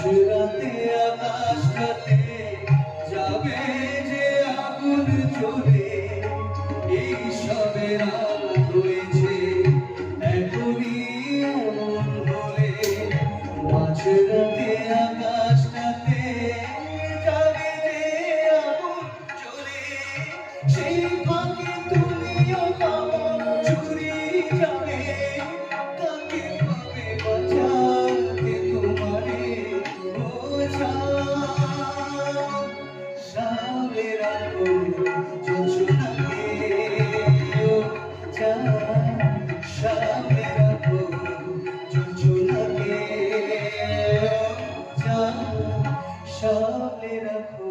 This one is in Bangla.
মাঝরাতে আকাশটাতে যাবে যে আগুন জ্বলে, এই সবে রাত হয়েছে এখনই এমন হলে। মাঝরাতে আকাশটাতে যাবে যে আগুন জ্বলে, সেই ফাঁকে তুমিও কেমন চুরি যাবে। কাকে পাবে বাঁচাতে তোমারে বোঝা, সামনে রাখো যোজনাকে, সামনে রাখো যোজনাকে, সামনে রাখো।